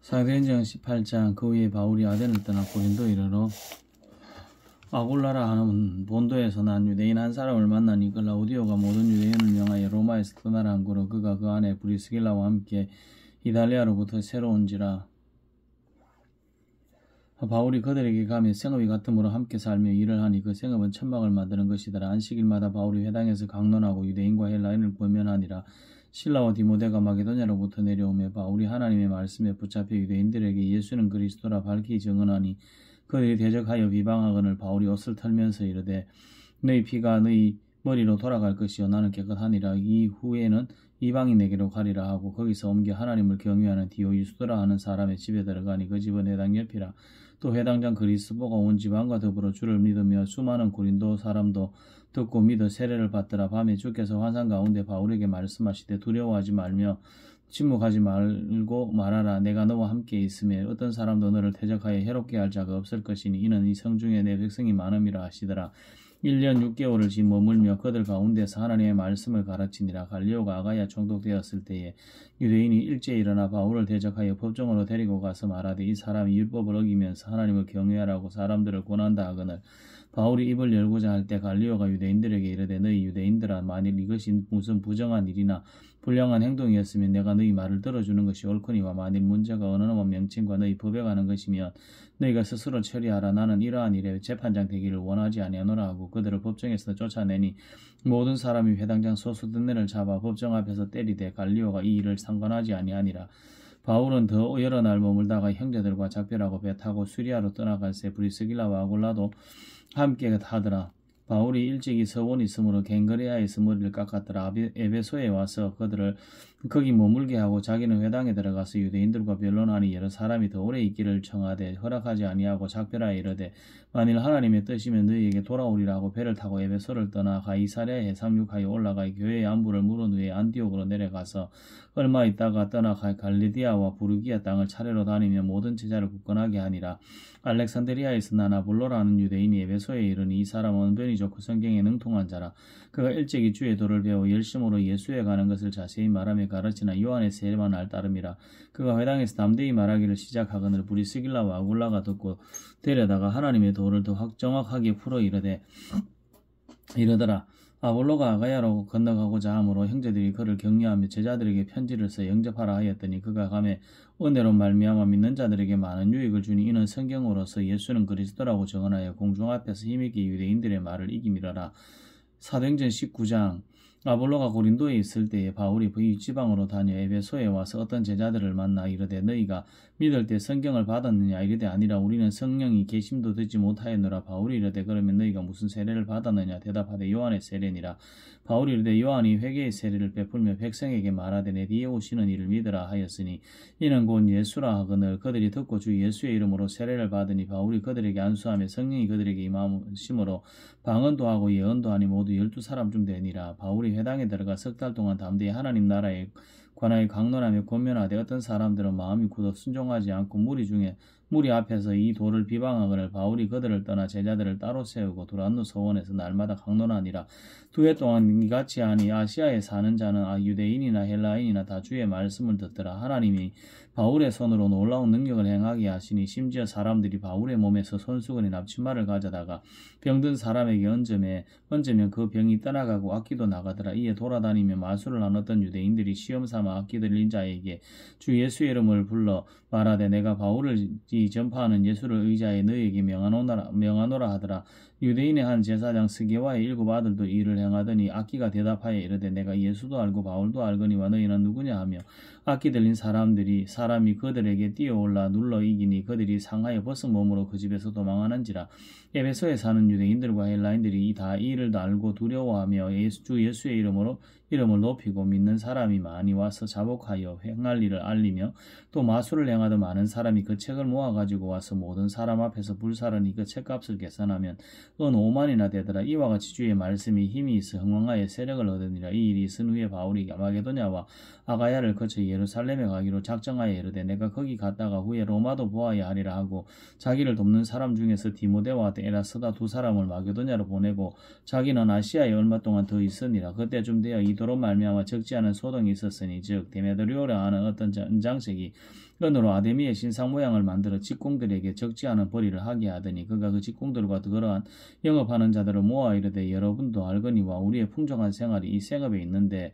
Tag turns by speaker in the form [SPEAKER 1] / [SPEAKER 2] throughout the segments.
[SPEAKER 1] 사도행전 18장. 그 후에 바울이 아덴을 떠나 고린도에 이르러 아굴라라 하는 본도에서 난 유대인 한 사람을 만나 니콜라우디오가 모든 유대인을 명하여 로마에서 떠나라 한 고로 그가 그 안에 브리스길라와 함께 이달리아로부터 새로 온지라. 바울이 그들에게 가며 생업이 같으므로 함께 살며 일을 하니 그 생업은 천막을 만드는 것이더라. 안식일마다 바울이 회당에서 강론하고 유대인과 헬라인을 권면하니라. 실라와 디모데가 마게도냐로부터 내려오며 바울이 하나님의 말씀에 붙잡혀 유대인들에게 예수는 그리스도라 밝히 증언하니 그들이 대적하여 비방하거늘 바울이 옷을 털면서 이르되 너희 피가 너희 머리로 돌아갈 것이요 나는 깨끗하니라. 이후에는 이방인에게로 가리라 하고 거기서 옮겨 하나님을 경외하는 디오유스도라 하는 사람의 집에 들어가니 그 집은 회당 옆이라. 또 회당장 그리스보가 온 집안과 더불어 주를 믿으며 수많은 고린도 사람도 듣고 믿어 세례를 받더라. 밤에 주께서 환상 가운데 바울에게 말씀하시되 두려워하지 말며 침묵하지 말고 말하라. 내가 너와 함께 있으며 어떤 사람도 너를 대적하여 해롭게 할 자가 없을 것이니 이는 이 성중에 내 백성이 많음이라 하시더라. 1년 6개월을 지 머물며 그들 가운데서 하나님의 말씀을 가르치니라. 갈리오가 아가야 총독되었을 때에 유대인이 일제히 일어나 바울을 대적하여 법정으로 데리고 가서 말하되 이 사람이 율법을 어기면서 하나님을 경외하라고 사람들을 권한다 하거늘 바울이 입을 열고자 할 때 갈리오가 유대인들에게 이르되 너희 유대인들아 만일 이것이 무슨 부정한 일이나 불량한 행동이었으면 내가 너희 말을 들어주는 것이 옳거니와 만일 문제가 어느 놈의 명칭과 너희 법에 가는 것이면 너희가 스스로 처리하라. 나는 이러한 일에 재판장 되기를 원하지 아니하노라 하고 그들을 법정에서 쫓아내니 모든 사람이 회당장 소수듣네를 잡아 법정 앞에서 때리되 갈리오가 이 일을 상관하지 아니하니라. 바울은 더 여러 날 머물다가 형제들과 작별하고 배 타고 수리아로 떠나갈새 브리스길라와 아굴라도 함께 하더라. 바울이 일찍이 서원이 있으므로 갱그레아에서 머리를 깎았더라. 에베소에 와서 그들을 거기 머물게 하고 자기는 회당에 들어가서 유대인들과 변론하니 여러 사람이 더 오래 있기를 청하되 허락하지 아니하고 작별하여 이르되 만일 하나님의 뜻이면 너희에게 돌아오리라 하고 배를 타고 에베소를 떠나 가이사랴에 상륙하여 올라가 교회의 안부를 물은 후에 안디옥으로 내려가서 얼마 있다가 떠나 갈리디아와 부르기아 땅을 차례로 다니며 모든 제자를 굳건하게 하니라. 알렉산드리아에서 난 아볼로라는 유대인이 에베소에 이르니 이 사람은 언변이 좋고 성경에 능통한 자라. 그가 일찍이 주의 도를 배워 열심으로 예수에 가는 것을 자세히 말하며 가르치나 요한의 세례만 알 따름이라. 그가 회당에서 담대히 말하기를 시작하거늘 브리스길라와 아굴라가 듣고 데려다가 하나님의 도를 더 정확하게 풀어 이르더라. 아볼로가 아가야로 건너가고자 하므로 형제들이 그를 격려하며 제자들에게 편지를 써 영접하라 하였더니 그가 가매 은혜로 말미암아 믿는 자들에게 많은 유익을 주니 이는 성경으로서 예수는 그리스도라고 정언하여 공중 앞에서 힘있게 유대인들의 말을 이기미러라. 사도행전 19장. 아볼로가 고린도에 있을 때에 바울이 지방으로 다녀 에베소에 와서 어떤 제자들을 만나 이르되 너희가 믿을 때 성경을 받았느냐 이르되 아니라 우리는 성령이 계심도 듣지 못하였노라. 바울이 이르되 그러면 너희가 무슨 세례를 받았느냐 대답하되 요한의 세례니라. 바울이 이르되 요한이 회개의 세례를 베풀며 백성에게 말하되 내 뒤에 오시는 이를 믿으라 하였으니 이는 곧 예수라 하거늘 그들이 듣고 주 예수의 이름으로 세례를 받으니 바울이 그들에게 안수하며 성령이 그들에게 임하심으로 방언도 하고 예언도 하니 모두 12사람 중 되니라. 바울이 회당에 들어가 석 달 동안 담대히 하나님 나라에 관하여 강론하며 권면하되 어떤 사람들은 마음이 굳어 순종하지 않고 무리 앞에서 이 도를 비방하거늘 바울이 그들을 떠나 제자들을 따로 세우고 두란노 서원에서 날마다 강론하니라. 2해 동안 이같이 하니 아시아에 사는 자는 유대인이나 헬라인이나 다 주의 말씀을 듣더라. 하나님이 바울의 손으로 놀라운 능력을 행하게 하시니 심지어 사람들이 바울의 몸에서 손수건이 납치마를 가져다가 병든 사람에게 얹으면 그 병이 떠나가고 악기도 나가더라. 이에 돌아다니며 마술을 한 어떤 유대인들이 시험삼아 악기 들린 자에게 주 예수의 이름을 불러 말하되 내가 바울을 전파하는 예수를 의지하여 너희에게 명하노라 하더라. 유대인의 한 제사장 스게와의 7 아들도 이를 행하더니 악기가 대답하여 이르되 내가 예수도 알고 바울도 알거니와 너희는 누구냐 하며 악기 들린 사람이 그들에게 뛰어올라 눌러 이기니 그들이 상하여 벗은 몸으로 그 집에서 도망하는지라. 에베소에 사는 유대인들과 헬라인들이 다 이 일을 알고 두려워하며 주 예수의 이름을 높이고 믿는 사람이 많이 와서 자복하여 행할 일을 알리며 또 마술을 행하던 많은 사람이 그 책을 모아가지고 와서 모든 사람 앞에서 불사르니 그 책값을 계산하면 은 5만이나 되더라. 이와 같이 주의 말씀이 힘이 있어 흥왕하여 세력을 얻으니라. 이 일이 있은 후에 바울이 마게도냐와 아가야를 거쳐 예루살렘에 가기로 작정하여 이르되 내가 거기 갔다가 후에 로마도 보아야 하리라 하고 자기를 돕는 사람 중에서 디모데와 에라스다 두 사람을 마게도냐로 보내고 자기는 아시아에 얼마 동안 더 있으니라. 그때쯤 되어 이도로 말미암아 적지 않은 소동이 있었으니 즉 데메드리오라 하는 어떤 은장색이 은으로 아데미의 신상 모양을 만들어 직공들에게 적지 않은 벌이를 하게 하더니 그가 그 직공들과 그러한 영업하는 자들을 모아 이르되 여러분도 알거니와 우리의 풍족한 생활이 이 생업에 있는데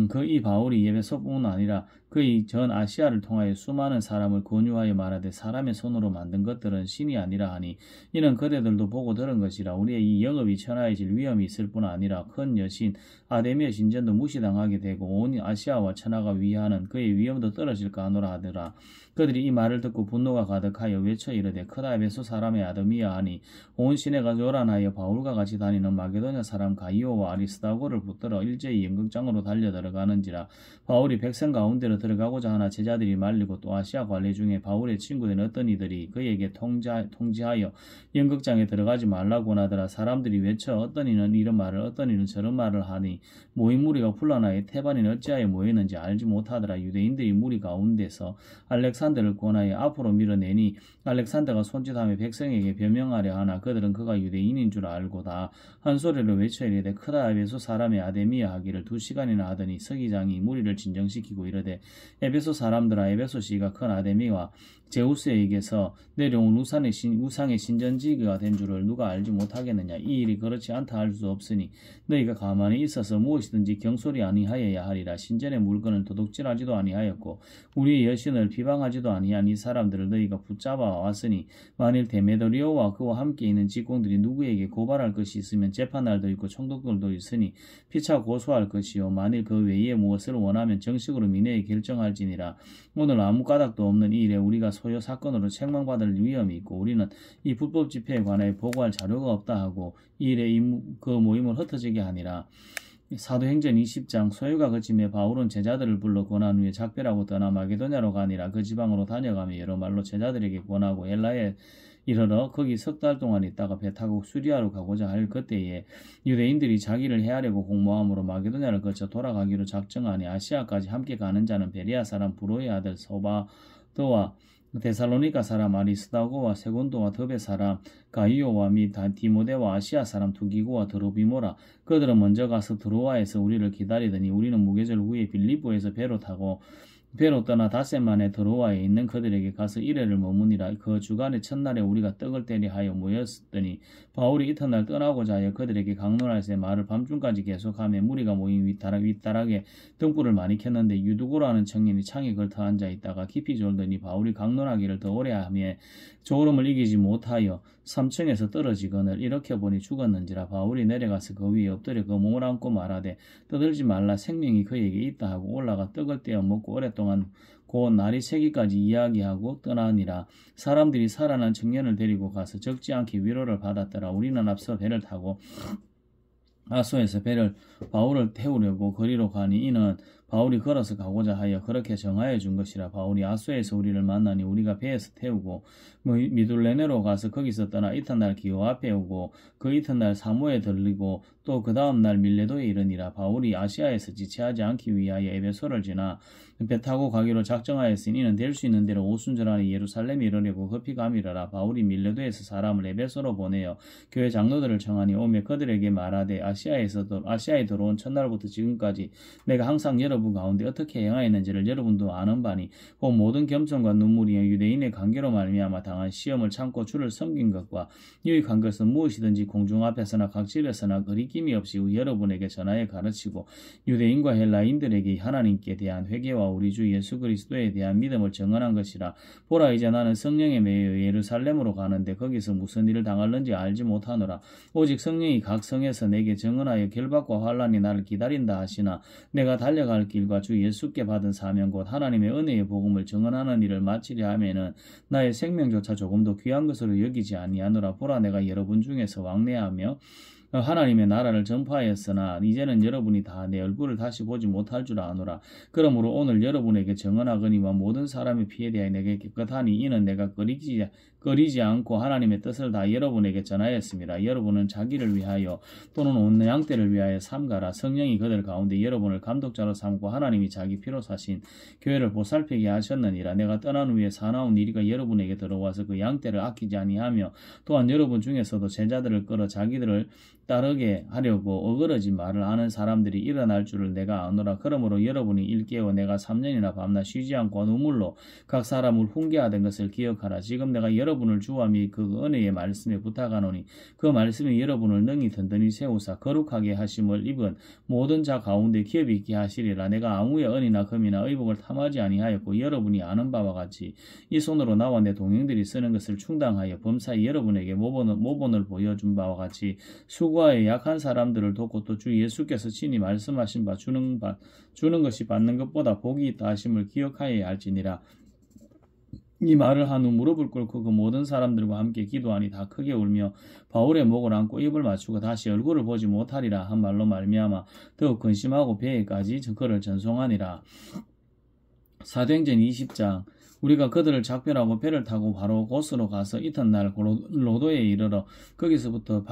[SPEAKER 1] 그 이 바울이 예배소뿐 아니라 그의 전 아시아를 통하여 수많은 사람을 권유하여 말하되 사람의 손으로 만든 것들은 신이 아니라 하니 이는 그대들도 보고 들은 것이라. 우리의 이 영업이 천하해질 위험이 있을 뿐 아니라 큰 여신 아데미의 신전도 무시당하게 되고 온 아시아와 천하가 위하는 그의 위험도 떨어질까 하노라 하더라. 그들이 이 말을 듣고 분노가 가득하여 외쳐 이르되 크다 에베소 사람의 아드미야 하니 온 시내가 요란하여 바울과 같이 다니는 마게도냐 사람 가이오와 아리스다고를 붙들어 일제히 연극장으로 달려 들어가는지라. 바울이 백성 가운데로 들어가고자 하나 제자들이 말리고 또 아시아 관리 중에 바울의 친구된 어떤 이들이 그에게 통지하여 연극장에 들어가지 말라고 하더라. 사람들이 외쳐 어떤 이는 이런 말을 어떤 이는 저런 말을 하니 모인 무리가 혼란하여 태반이 어찌하여 모였는지 알지 못하더라. 유대인들이 무리 가운데서 알렉산더를 권하여 앞으로 밀어내니 알렉산더가 손짓하며 백성에게 변명하려 하나 그들은 그가 유대인인 줄 알고 다 한 소리로 외쳐 이르되 크다 에베소 사람의 아데미야 하기를 2시간이나 하더니 서기장이 무리를 진정시키고 이르되 에베소 사람들아 에베소 시가 큰 아데미와 제우스에게서 내려온 우상의 신전지기가 된 줄을 누가 알지 못하겠느냐. 이 일이 그렇지 않다 할 수 없으니 너희가 가만히 있어서 무엇이든지 경솔이 아니하여야 하리라. 신전의 물건을 도둑질하지도 아니하였고 우리의 여신을 비방하지도 아니한 이 사람들을 너희가 붙잡아 왔으니 만일 데메드리오와 그와 함께 있는 직공들이 누구에게 고발할 것이 있으면 재판날도 있고 총독들도 있으니 피차 고소할 것이요 만일 그 외에 무엇을 원하면 정식으로 민회에 결정할지니라. 오늘 아무 까닭도 없는 이 일에 우리가 소요 사건으로 책망받을 위험이 있고 우리는 이 불법 집회에 관하여 보고할 자료가 없다 하고 이 일에 그 모임을 흩어지게 하니라. 사도행전 20장 소요가 그침에 바울은 제자들을 불러 권한 후에 작별하고 떠나 마게도냐로 가니라. 그 지방으로 다녀가며 여러 말로 제자들에게 권하고 엘라에 이르러 거기 3달 동안 있다가 배 타고 수리아로 가고자 할 그때에 유대인들이 자기를 해하려고 공모함으로 마게도냐를 거쳐 돌아가기로 작정하니 아시아까지 함께 가는 자는 베레아 사람 브로의 아들 소바도와 데살로니가 사람 아리스다고와 세곤도와 더베 사람 가이오와 및 디모데와 아시아 사람 두기고와 드로비모라. 그들은 먼저 가서 드로아에서 우리를 기다리더니 우리는 무교절 후에 빌립보에서 배로 떠나 닷새 만에 드로아에 있는 그들에게 가서 이래를 머무니라. 그 주간의 첫날에 우리가 떡을 때리 하여 모였더니 바울이 이튿날 떠나고자 하여 그들에게 강론할새 말을 밤중까지 계속하며 무리가 모인 윗다락에 등불을 많이 켰는데 유두고라는 청년이 창에 걸터 앉아 있다가 깊이 졸더니 바울이 강론하기를 더 오래 하며 졸음을 이기지 못하여 3층에서 떨어지거늘 이렇게 보니 죽었는지라. 바울이 내려가서 그 위에 엎드려 그 몸을 안고 말하되 떠들지 말라 생명이 그에게 있다 하고 올라가 떡을 떼어 먹고 오랫동안 곧 날이 새기까지 이야기하고 떠나니라. 사람들이 살아난 청년을 데리고 가서 적지 않게 위로를 받았더라. 우리는 앞서 배를 타고 아소에서 바울을 태우려고 거리로 가니 이는 바울이 걸어서 가고자 하여 그렇게 정하여 준 것이라. 바울이 아소에서 우리를 만나니 우리가 배에서 태우고 미둘레네로 가서 거기서 떠나 이튿날 기호 앞에 오고 그 이튿날 사모에 들리고 또 그 다음날 밀레도에 이르니라. 바울이 아시아에서 지체하지 않기 위하여 에베소를 지나 배 타고 가기로 작정하였으니 이는 될 수 있는 대로 오순절안에 예루살렘에 이르려고 급히 감이르라. 바울이 밀레도에서 사람을 에베소로 보내어 교회 장로들을 청하니 오매 그들에게 말하되 아시아에 들어온 첫날부터 지금까지 내가 항상 여러분 가운데 어떻게 행하였는지를 여러분도 아는 바니 그 모든 겸손과 눈물이 유대인의 관계로 말미암아 당한 시험을 참고 주를 섬긴 것과 유익한 것은 무엇이든지 공중 앞에서나 각 집에서나 거리낌이 없이 여러분에게 전하여 가르치고 유대인과 헬라인들에게 하나님께 대한 회개와 우리 주 예수 그리스도에 대한 믿음을 증언한 것이라. 보라 이제 나는 성령에 매여 예루살렘으로 가는데 거기서 무슨 일을 당할는지 알지 못하노라. 오직 성령이 각 성에서 내게 증언하여 결박과 환란이 나를 기다린다 하시나 내가 달려갈 길과 주 예수께 받은 사명 곧 하나님의 은혜의 복음을 증언하는 일을 마치려 하면은 나의 생명조차 조금도 귀한 것으로 여기지 아니하노라. 보라 내가 여러분 중에서 왕래하며 하나님의 나라를 전파하였으나 이제는 여러분이 다 내 얼굴을 다시 보지 못할 줄 아노라. 그러므로 오늘 여러분에게 정언하거니와 모든 사람의 피에 대하여 내게 깨끗하니 이는 내가 꺼리지 않고 하나님의 뜻을 다 여러분에게 전하였습니다. 여러분은 자기를 위하여 또는 온 양떼를 위하여 삼가라. 성령이 그들 가운데 여러분을 감독자로 삼고 하나님이 자기 피로 사신 교회를 보살피게 하셨느니라. 내가 떠난 후에 사나운 이리가 여러분에게 들어와서 그 양떼를 아끼지 아니하며 또한 여러분 중에서도 제자들을 끌어 자기들을 따르게 하려고 어그러진 말을 하는 사람들이 일어날 줄을 내가 아노라. 그러므로 여러분이 일깨워 내가 3년이나 밤낮 쉬지 않고 눈물로 각 사람을 훈계하던 것을 기억하라. 지금 내가 여러분을 주와 및 그 은혜의 말씀에 부탁하노니 그 말씀이 여러분을 능히 든든히 세우사 거룩하게 하심을 입은 모든 자 가운데 기업이 있게 하시리라. 내가 아무의 은이나 금이나 의복을 탐하지 아니하였고 여러분이 아는 바와 같이 이 손으로 나와 내 동행들이 쓰는 것을 충당하여 범사에 여러분에게 모본을 보여준 바와 같이 수고하여 약한 사람들을 돕고 또 주 예수께서 친히 말씀하신 바 주는 것이 받는 것보다 복이 있다 하심을 기억하여야 할지니라. 이 말을 한 후 무릎을 꿇고 그 모든 사람들과 함께 기도하니 다 크게 울며 바울의 목을 안고 입을 맞추고 다시 얼굴을 보지 못하리라 한 말로 말미암아 더욱 근심하고 배에까지 그를 전송하니라. 사도행전 20장. 우리가 그들을 작별하고 배를 타고 바로 곳으로 가서 이튿날 로도에 이르러 거기서부터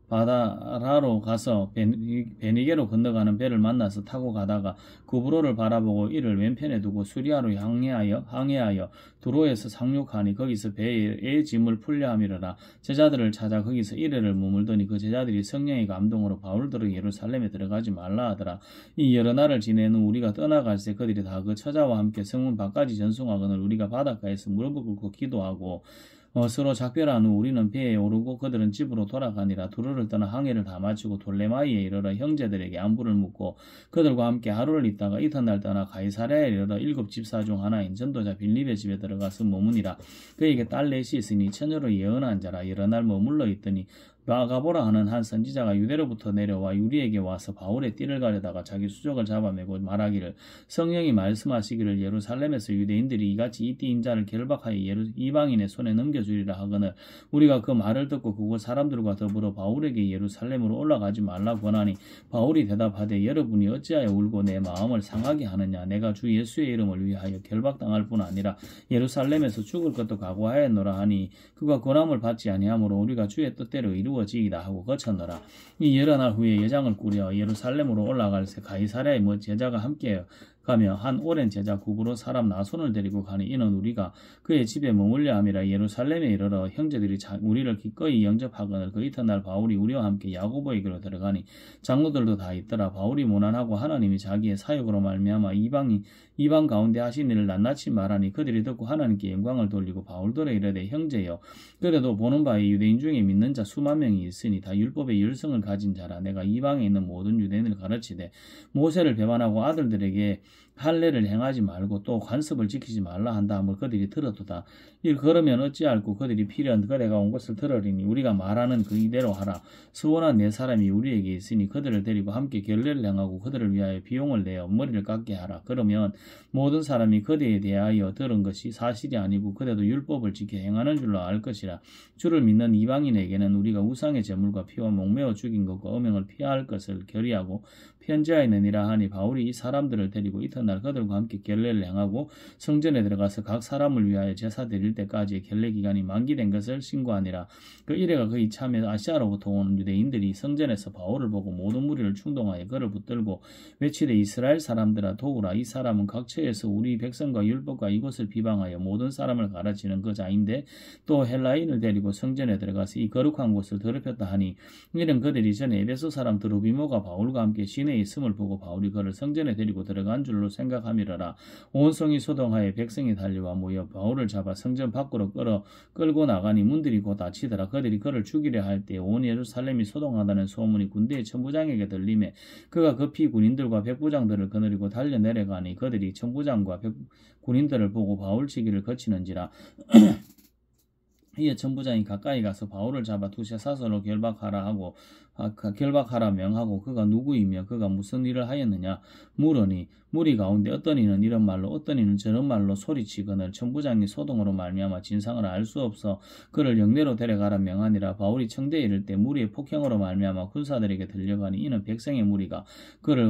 [SPEAKER 1] 바다라로 가서 베니게로 건너가는 배를 만나서 타고 가다가 구브로를 바라보고 이를 왼편에 두고 수리아로 항해하여 두로에서 상륙하니 거기서 배의 짐을 풀려함이러라. 제자들을 찾아 거기서 이래를 머물더니 그 제자들이 성령의 감동으로 바울들을 예루살렘에 들어가지 말라 하더라. 이 여러 날을 지낸 후 우리가 떠나갈새 그들이 다 그 처자와 함께 성문 밖까지 전송하거늘 우리가 바닷가에서 무릎을 꿇고 기도하고 서로 작별한 후 우리는 배에 오르고 그들은 집으로 돌아가니라. 두로를 떠나 항해를 다 마치고 돌레마이에 이르러 형제들에게 안부를 묻고 그들과 함께 하루를 있다가 이튿날 떠나 가이사랴에 이르러 7 집사 중 하나인 전도자 빌립의 집에 들어가서 머무니라. 그에게 딸 넷이 있으니 처녀로 예언한 자라. 여러 날 머물러 있더니 바가보라 하는 한 선지자가 유대로부터 내려와 우리에게 와서 바울의 띠를 가려다가 자기 수족을 잡아매고 말하기를 성령이 말씀하시기를 예루살렘에서 유대인들이 이같이 이 띠인 자를 결박하여 이방인의 손에 넘겨주리라 하거늘 우리가 그 말을 듣고 그곳 사람들과 더불어 바울에게 예루살렘으로 올라가지 말라 권하니 바울이 대답하되 여러분이 어찌하여 울고 내 마음을 상하게 하느냐. 내가 주 예수의 이름을 위하여 결박당할 뿐 아니라 예루살렘에서 죽을 것도 각오하였노라 하니 그가 권함을 받지 아니하므로 우리가 주의 뜻대로 이루어지이다 하고 거쳤노라. 이 여러 날 후에 예장을 꾸려 예루살렘으로 올라갈새 가이사랴에 제자가 함께 가며 한 오랜 제자 구브로 사람 나손을 데리고 가니 이는 우리가 그의 집에 머물려 함이라. 예루살렘에 이르러 형제들이 우리를 기꺼이 영접하거늘 그 이튿날 바울이 우리와 함께 야고보에게로 들어가니 장로들도 다 있더라. 바울이 무난하고 하나님이 자기의 사역으로 말미암아 이방 가운데 하신 일을 낱낱이 말하니 그들이 듣고 하나님께 영광을 돌리고 바울들에 이르되 형제여 그래도 보는 바에 유대인 중에 믿는 자 수만 명이 있으니 다 율법의 열성을 가진 자라. 내가 이방에 있는 모든 유대인을 가르치되 모세를 배반하고 아들들에게 할례를 행하지 말고 또 관습을 지키지 말라 한다 함을 그들이 들었도다. 그러면 어찌할꼬 그들이 필연 그대가 온 것을 들으리니 우리가 말하는 그 이대로 하라. 서원한 네 사람이 우리에게 있으니 그들을 데리고 함께 결례를 행하고 그들을 위하여 비용을 내어 머리를 깎게 하라. 그러면 모든 사람이 그대에 대하여 들은 것이 사실이 아니고 그대도 율법을 지켜 행하는 줄로 알 것이라. 주를 믿는 이방인에게는 우리가 우상의 제물과 피와 목매어 죽인 것과 음행을 피할 것을 결의하고 편지하였느니라 하니 바울이 이 사람들을 데리고 이튿날 그들과 함께 결례를 행하고 성전에 들어가서 각 사람을 위하여 제사 드릴 때까지 결례 기간이 만기된 것을 신고하니라. 그 이래가 그의 참에 아시아로부터 온 유대인들이 성전에서 바울을 보고 모든 무리를 충동하여 그를 붙들고 외치되 이스라엘 사람들아 도우라. 이 사람은 각처에서 우리 백성과 율법과 이곳을 비방하여 모든 사람을 가르치는 그 자인데 또 헬라인을 데리고 성전에 들어가서 이 거룩한 곳을 더럽혔다 하니 이는 그들이 전에 에베소 사람 드로비모가 바울과 함께 시내에 있음을 보고 바울이 그를 성전에 데리고 들어간 줄로 생각함이러라. 온 성이 소동하여 백성이 달려와 모여 바울을 잡아 성전 밖으로 끌고 나가니 문들이 곧 닫히더라. 그들이 그를 죽이려 할 때 온 예루살렘이 소동하다는 소문이 군대의 천부장에게 들림에 그가 급히 군인들과 백부장들을 거느리고 달려 내려가니 그들이 천부장과 군인들을 보고 바울 치기를 거치는지라. 이에 천부장이 가까이 가서 바울을 잡아 두세 사서로 결박하라 하고 결박하라 명하고 그가 누구이며 그가 무슨 일을 하였느냐 물으니 무리 가운데 어떤 이는 이런 말로 어떤 이는 저런 말로 소리치거늘 천부장이 소동으로 말미암아 진상을 알 수 없어 그를 영내로 데려가라 명하니라. 바울이 청대에 이를 때 무리의 폭행으로 말미암아 군사들에게 들려가니 이는 백성의 무리가 그를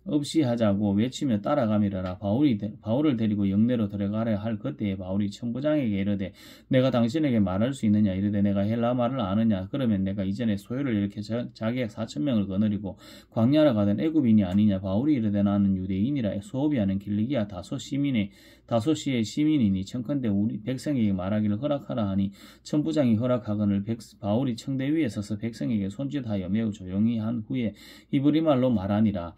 [SPEAKER 1] 없이하자고 외치며 따라가미르라. 바울을 데리고 영내로 들어가려 할 그때에 바울이 천부장에게 이르되 내가 당신에게 말할 수 있느냐 이르되 내가 헬라 말을 아느냐 그러면 내가 이전에 소요를 이렇게 자객 4,000명을 거느리고 광야로 가던 애굽인이 아니냐. 바울이 이르되 나는 유대인이라 수오비아는 길리기아 다소시의 시민이니 청컨대 우리 백성에게 말하기를 허락하라 하니 천부장이 허락하거늘 바울이 청대 위에 서서 백성에게 손짓하여 매우 조용히 한 후에 히브리 말로 말하니라.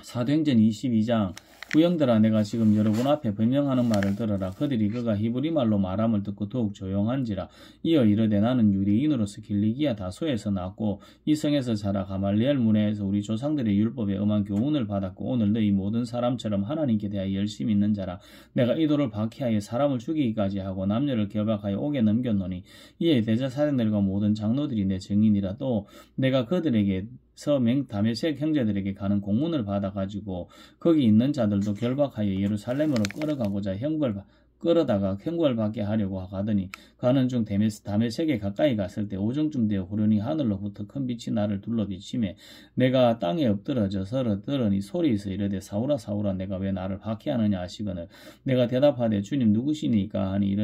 [SPEAKER 1] 사도행전 22장 구형들아 내가 지금 여러분 앞에 변명하는 말을 들어라. 그들이 그가 히브리 말로 말함을 듣고 더욱 조용한지라. 이어 이르되 나는 유대인으로서 길리기아 다소에서 났고 이 성에서 자라 가말리엘 문화에서 우리 조상들의 율법에 엄한 교훈을 받았고 오늘 너희 모든 사람처럼 하나님께 대하여 열심히 있는 자라. 내가 이도를 박해하여 사람을 죽이기까지 하고 남녀를 결박하여 옥에 넘겼노니 이에 대제사장들과 모든 장로들이 내 증인이라. 또 내가 그들에게 다메섹 형제들에게 가는 공문을 받아가지고 거기 있는 자들도 결박하여 예루살렘으로 끌어가고자 끌어다가 형벌받게 하려고 가더니 가는 중 다메섹에 가까이 갔을 때 오정쯤 되어 후련히 하늘로부터 큰 빛이 나를 둘러 비치매 내가 땅에 엎드러져 들으니 소리에서 이르되 사울아 사울아 내가 왜 나를 박해하느냐 하시거늘 내가 대답하되 주님 누구시니까 하니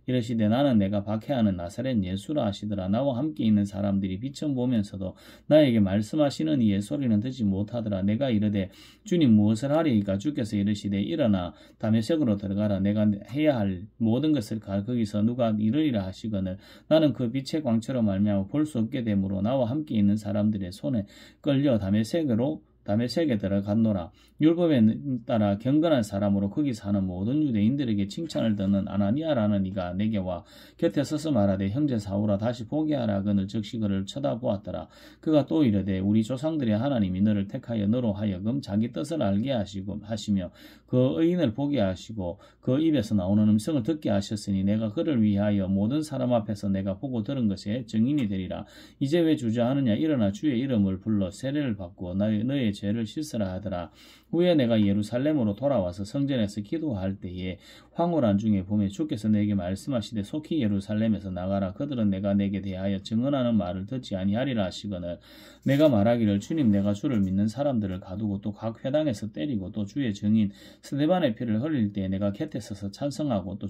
[SPEAKER 1] 이르시되 나는 내가 박해하는 나사렛 예수라 하시더라. 나와 함께 있는 사람들이 빛을 보면서도 나에게 말씀하시는 이의 소리는 듣지 못하더라. 내가 이르되 주님 무엇을 하리이까 주께서 이르시되 일어나 다메섹으로 들어가라. 내가 해야 할 모든 것을 거기서 누가 이르리라 하시거늘 나는 그 빛의 광채로 말미암아 볼 수 없게 되므로 나와 함께 있는 사람들의 손에 끌려 다메섹에 들어갔노라. 율법에 따라 경건한 사람으로 거기 사는 모든 유대인들에게 칭찬을 듣는 아나니아라는 이가 내게 와 곁에 서서 말하되 형제 사울아 다시 보게 하라. 그는 즉시 그를 쳐다보았더라. 그가 또 이르되 우리 조상들의 하나님이 너를 택하여 너로 하여금 자기 뜻을 알게 하시며 그 의인을 보게 하시고 그 입에서 나오는 음성을 듣게 하셨으니 내가 그를 위하여 모든 사람 앞에서 내가 보고 들은 것에 증인이 되리라. 이제 왜 주저하느냐 일어나 주의 이름을 불러 세례를 받고 너의 죄를 씻으라 하더라. 후에 내가 예루살렘으로 돌아와서 성전에서 기도할 때에 황홀한 중에 보매 주께서 내게 말씀하시되 속히 예루살렘에서 나가라. 그들은 내가 내게 대하여 증언하는 말을 듣지 아니하리라 하시거늘 내가 말하기를 주님 내가 주를 믿는 사람들을 가두고 또 각 회당에서 때리고 또 주의 증인 스데반의 피를 흘릴 때에 내가 곁에 서서 찬성하고 또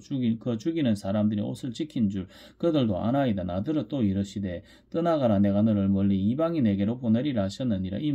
[SPEAKER 1] 죽이는 사람들의 옷을 지킨 줄 그들도 아나이다. 나더러 또 이르시되 떠나가라. 내가 너를 멀리 이방이 내게로 보내리라 하셨느니라. 이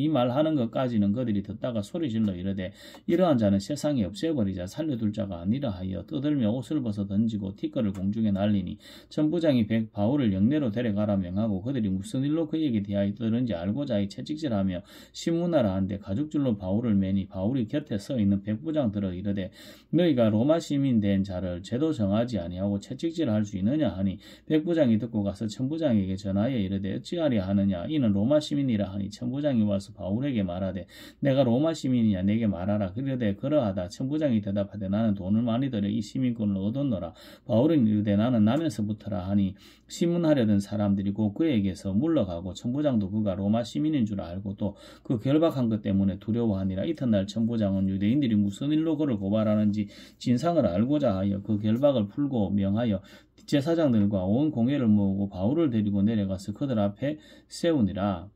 [SPEAKER 1] 말하는 것까지는 그들이 듣다가 소리질러 이르되 이러한 자는 세상에 없애버리자 살려둘 자가 아니라 하여 떠들며 옷을 벗어 던지고 티끌을 공중에 날리니 천부장이 바울을 영내로 데려가라 명하고 그들이 무슨 일로 그에게 대하여 떠든지 알고자 이 채찍질하며 신문하라 한데 가죽줄로 바울을 매니 바울이 곁에 서 있는 백부장 들어 이르되 너희가 로마 시민 된 자를 죄도 정하지 아니하고 채찍질할 수 있느냐 하니 백부장이 듣고 가서 천부장에게 전하여 이르되 어찌하려 하느냐 이는 로마 시민이라 하니 천부장이 와서 바울에게 말하되 내가 로마 시민이냐 내게 말하라. 그러되 그러하다. 천부장이 대답하되 나는 돈을 많이 들여 이 시민권을 얻었노라. 바울은 이르되 나는 나면서부터라 하니 시문하려던 사람들이 곧 그에게서 물러가고 천부장도 그가 로마 시민인 줄 알고 또 그 결박한 것 때문에 두려워하니라. 이튿날 천부장은 유대인들이 무슨 일로 그를 고발하는지 진상을 알고자 하여 그 결박을 풀고 명하여 제사장들과 온 공회를 모으고 바울을 데리고 내려가서 그들 앞에 세우니라.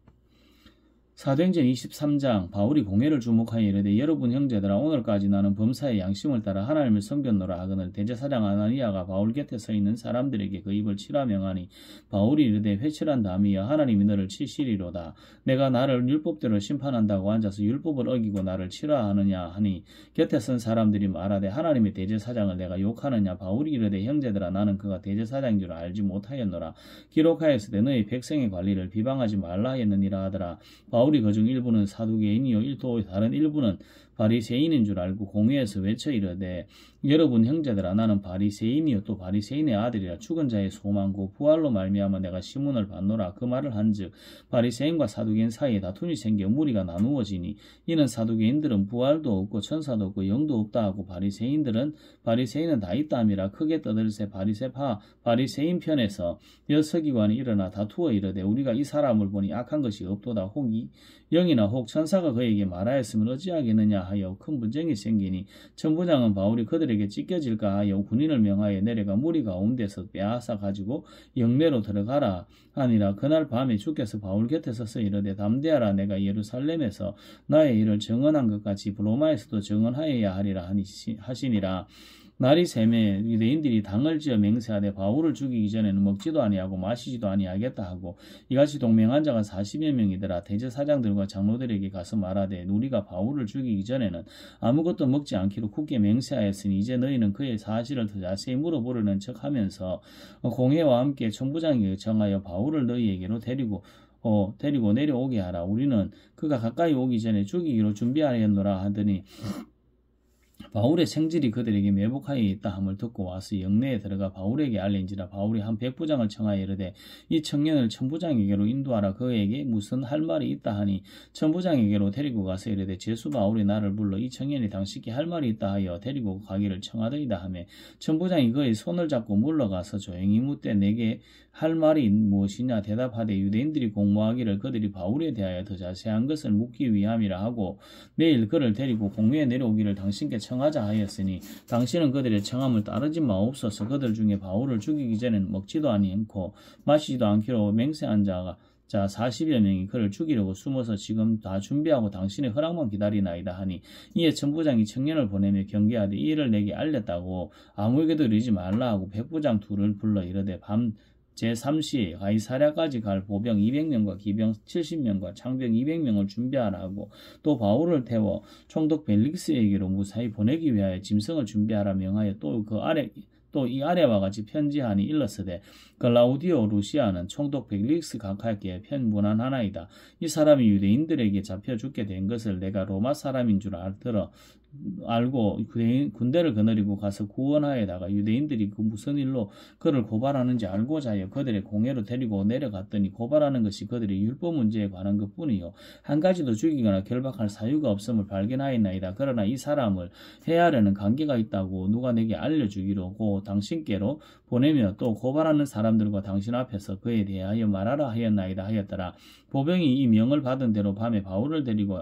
[SPEAKER 1] 사도행전 23장 바울이 공회를 주목하여 이르되 여러분 형제들아 오늘까지 나는 범사의 양심을 따라 하나님을 섬겼노라 하거늘 대제사장 아나니아가 바울 곁에 서 있는 사람들에게 그 입을 치라 명하니 바울이 이르되 회칠한 담이여 하나님이 너를 치시리로다. 내가 나를 율법대로 심판한다고 앉아서 율법을 어기고 나를 치라 하느냐 하니 곁에 선 사람들이 말하되 하나님의 대제사장을 내가 욕하느냐. 바울이 이르되 형제들아 나는 그가 대제사장인 줄 알지 못하였노라. 기록하였으되 너희 백성의 관리를 비방하지 말라 하였느니라 하더라. 바울이 그중 일부는 사두개인이요 또 다른 일부는 바리새인인 줄 알고 공회에서 외쳐 이르되 여러분 형제들아 나는 바리새인이요 또 바리새인의 아들이라 죽은 자의 소망고 부활로 말미암아 내가 시문을 받노라. 그 말을 한즉 바리새인과 사두개인 사이에 다툼이 생겨 무리가 나누어지니 이는 사두개인들은 부활도 없고 천사도 없고 영도 없다 하고 바리새인은 다 있다 함이라. 크게 떠들세 바리새인 편에서 여서기관이 일어나 다투어 이르되 우리가 이 사람을 보니 악한 것이 없도다. 혹 영이나 혹 천사가 그에게 말하였으면 어찌하겠느냐 하여 큰 분쟁이 생기니 천부장은 바울이 그들에게 찢겨질까 하여 군인을 명하여 내려가 무리 가운데서 빼앗아 가지고 영내로 들어가라 하니라. 그날 밤에 주께서 바울 곁에 서서 이르되 담대하라. 내가 예루살렘에서 나의 일을 증언한 것 같이 로마에서도 증언하여야 하리라 하시니라. 날이 새매 유대인들이 당을 지어 맹세하되 바울을 죽이기 전에는 먹지도 아니하고 마시지도 아니하겠다 하고 이같이 동맹한 자가 40여 명이더라. 대제사장들과 장로들에게 가서 말하되 우리가 바울을 죽이기 전에는 아무것도 먹지 않기로 굳게 맹세하였으니 이제 너희는 그의 사실을 더 자세히 물어보려는 척하면서 공회와 함께 천부장에게 정하여 바울을 너희에게로 데리고 내려오게 하라. 우리는 그가 가까이 오기 전에 죽이기로 준비하였노라 하더니 바울의 생질이 그들에게 매복하여 있다 함을 듣고 와서 영내에 들어가 바울에게 알린지라. 바울이 한 백부장을 청하여 이르되 이 청년을 천부장에게로 인도하라. 그에게 무슨 할 말이 있다 하니 천부장에게로 데리고 가서 이르되 제수 바울이 나를 불러 이 청년이 당신께 할 말이 있다 하여 데리고 가기를 청하더이다 하며 천부장이 그의 손을 잡고 물러가서 조용히 묻되 내게 할 말이 무엇이냐 대답하되 유대인들이 공모하기를 그들이 바울에 대하여 더 자세한 것을 묻기 위함이라 하고 내일 그를 데리고 공회에 내려오기를 당신께 청하자 하였으니 당신은 그들의 청함을 따르지 마옵소서. 그들 중에 바울을 죽이기 전에는 먹지도 아니하고 마시지도 않기로 맹세한 자 40여 명이 그를 죽이려고 숨어서 지금 다 준비하고 당신의 허락만 기다리나이다 하니 이에 천부장이 청년을 보내며 경계하되 이 일을 내게 알렸다고 아무에게도 이르지 말라 하고 백부장 둘을 불러 이르되 밤 제3시에 가이사랴까지 갈 보병 200명과 기병 70명과 창병 200명을 준비하라 하고 또 바울을 태워 총독 벨릭스에게로 무사히 보내기 위하여 짐승을 준비하라 명하여 또 이 아래와 같이 편지하니 일렀으되 글라우디오 루시아는 총독 벨릭스 각하에게 편문안하나이다. 이 사람이 유대인들에게 잡혀 죽게 된 것을 내가 로마 사람인 줄 알고 군대를 거느리고 가서 구원하여다가 유대인들이 그 무슨 일로 그를 고발하는지 알고자 하여 그들의 공회로 데리고 내려갔더니 고발하는 것이 그들의 율법 문제에 관한 것뿐이요 한 가지도 죽이거나 결박할 사유가 없음을 발견하였나이다. 그러나 이 사람을 해하려는 관계가 있다고 누가 내게 알려주기로 고 당신께로 보내며 또 고발하는 사람들과 당신 앞에서 그에 대하여 말하라 하였나이다 하였더라. 보병이 이 명을 받은 대로 밤에 바울을 데리고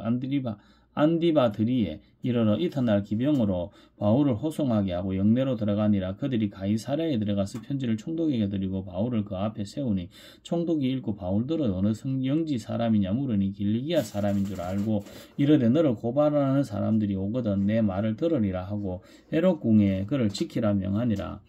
[SPEAKER 1] 안디바드리에 이르러 이튿날 기병으로 바울을 호송하게 하고 영내로 들어가니라. 그들이 가이사랴에 들어가서 편지를 총독에게 드리고 바울을 그 앞에 세우니 총독이 읽고 바울들은 어느 영지 사람이냐 물으니 길리기아 사람인 줄 알고 이르되 너를 고발하는 사람들이 오거든 내 말을 들으리라 하고 헤롯궁에 그를 지키라 명하니라.